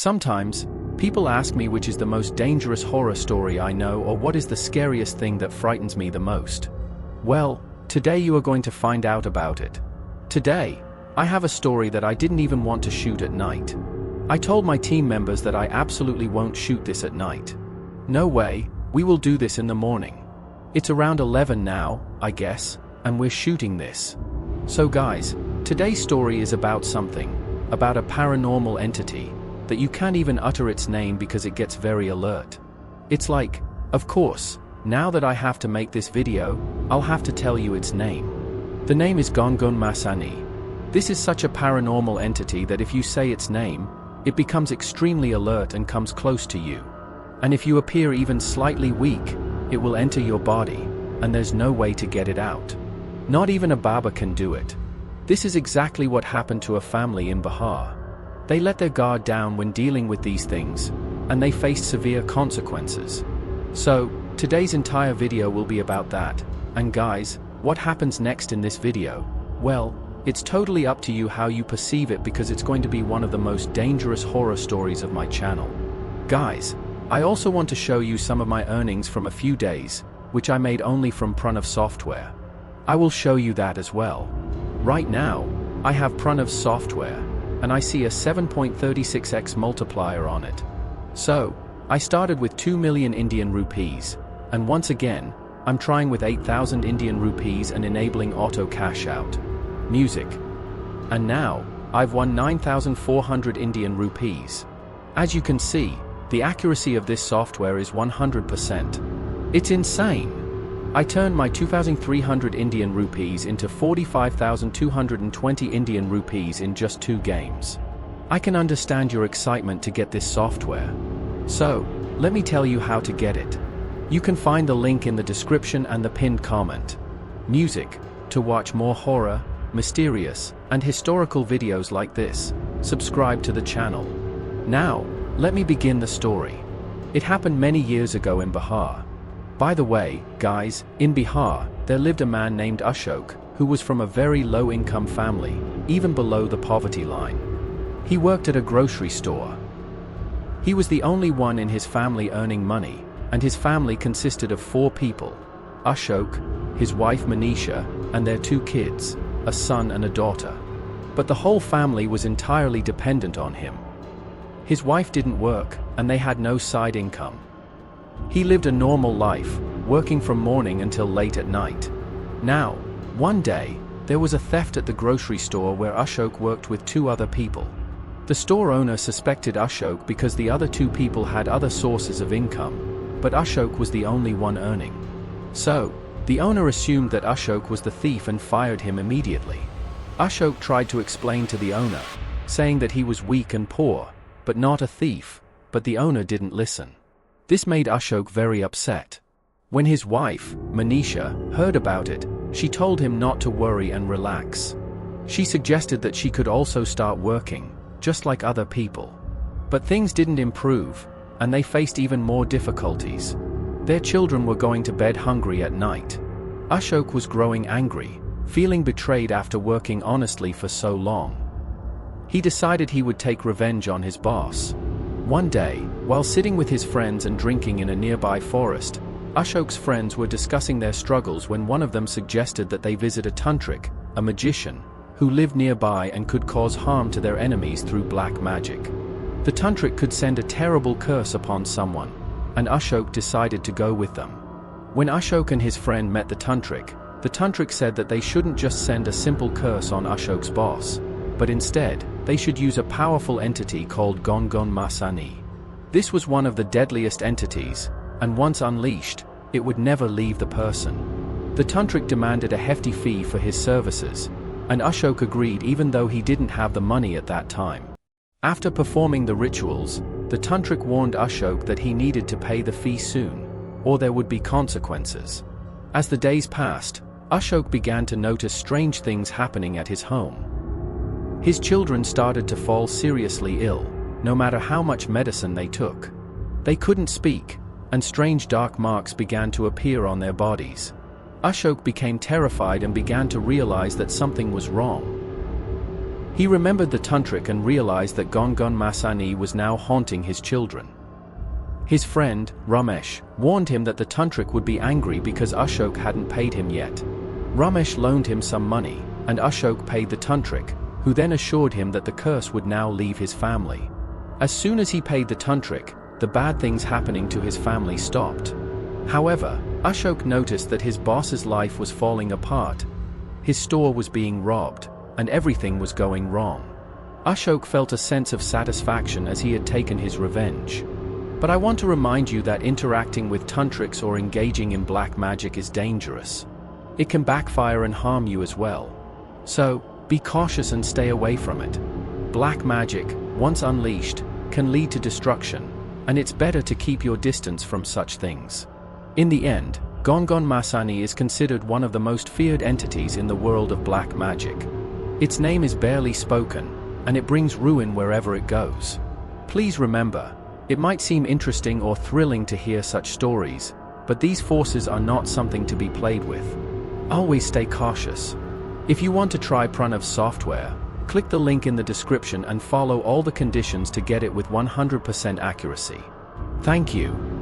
Sometimes, people ask me which is the most dangerous horror story I know or what is the scariest thing that frightens me the most. Well, today you are going to find out about it. Today, I have a story that I didn't even want to shoot at night. I told my team members that I absolutely won't shoot this at night. No way, we will do this in the morning. It's around 11 now, I guess, and we're shooting this. So guys, today's story is about a paranormal entity, that you can't even utter its name because it gets very alert. It's like, of course, now that I have to make this video, I'll have to tell you its name. The name is Gongon Masani. This is such a paranormal entity that if you say its name, it becomes extremely alert and comes close to you. And if you appear even slightly weak, it will enter your body, and there's no way to get it out. Not even a Baba can do it. This is exactly what happened to a family in Bihar. They let their guard down when dealing with these things, and they faced severe consequences. So, today's entire video will be about that. And guys, what happens next in this video? Well, it's totally up to you how you perceive it because it's going to be one of the most dangerous horror stories of my channel. Guys, I also want to show you some of my earnings from a few days, which I made only from Pranav software. I will show you that as well. Right now, I have Pranav software, and I see a 7.36x multiplier on it. So, I started with 2 million Indian rupees, and once again, I'm trying with 8,000 Indian rupees and enabling auto cash out. Music. And now, I've won 9,400 Indian rupees. As you can see, the accuracy of this software is 100%. It's insane. I turned my 2,300 Indian rupees into 45,220 Indian rupees in just 2 games. I can understand your excitement to get this software. So, let me tell you how to get it. You can find the link in the description and the pinned comment. Music. To watch more horror, mysterious, and historical videos like this, subscribe to the channel. Now, let me begin the story. It happened many years ago in Bihar. By the way, guys, in Bihar, there lived a man named Ashok, who was from a very low-income family, even below the poverty line. He worked at a grocery store. He was the only one in his family earning money, and his family consisted of 4 people: Ashok, his wife Manisha, and their 2 kids, a son and a daughter. But the whole family was entirely dependent on him. His wife didn't work, and they had no side income. He lived a normal life, working from morning until late at night. Now, one day, there was a theft at the grocery store where Ashok worked with 2 other people. The store owner suspected Ashok because the other 2 people had other sources of income, but Ashok was the only one earning. So, the owner assumed that Ashok was the thief and fired him immediately. Ashok tried to explain to the owner, saying that he was weak and poor, but not a thief, but the owner didn't listen. This made Ashok very upset. When his wife, Manisha, heard about it, she told him not to worry and relax. She suggested that she could also start working, just like other people. But things didn't improve, and they faced even more difficulties. Their children were going to bed hungry at night. Ashok was growing angry, feeling betrayed after working honestly for so long. He decided he would take revenge on his boss. One day, while sitting with his friends and drinking in a nearby forest, Ashok's friends were discussing their struggles when one of them suggested that they visit a tantrik, a magician, who lived nearby and could cause harm to their enemies through black magic. The tantrik could send a terrible curse upon someone, and Ashok decided to go with them. When Ashok and his friend met the tantrik said that they shouldn't just send a simple curse on Ashok's boss, but instead, they should use a powerful entity called Gongon Masani. This was one of the deadliest entities, and once unleashed, it would never leave the person. The tantrik demanded a hefty fee for his services, and Ashok agreed even though he didn't have the money at that time. After performing the rituals, the tantrik warned Ashok that he needed to pay the fee soon, or there would be consequences. As the days passed, Ashok began to notice strange things happening at his home. His children started to fall seriously ill, no matter how much medicine they took. They couldn't speak, and strange dark marks began to appear on their bodies. Ashok became terrified and began to realize that something was wrong. He remembered the tantric and realized that Gongon Masani was now haunting his children. His friend, Ramesh, warned him that the tantric would be angry because Ashok hadn't paid him yet. Ramesh loaned him some money, and Ashok paid the tantric, who then assured him that the curse would now leave his family. As soon as he paid the tantric, the bad things happening to his family stopped. However, Ashok noticed that his boss's life was falling apart. His store was being robbed, and everything was going wrong. Ashok felt a sense of satisfaction as he had taken his revenge. But I want to remind you that interacting with tantrics or engaging in black magic is dangerous. It can backfire and harm you as well. So, be cautious and stay away from it. Black magic, once unleashed, can lead to destruction, and it's better to keep your distance from such things. In the end, Gongon Masani is considered one of the most feared entities in the world of black magic. Its name is barely spoken, and it brings ruin wherever it goes. Please remember, it might seem interesting or thrilling to hear such stories, but these forces are not something to be played with. Always stay cautious. If you want to try Pranav software, click the link in the description and follow all the conditions to get it with 100% accuracy. Thank you.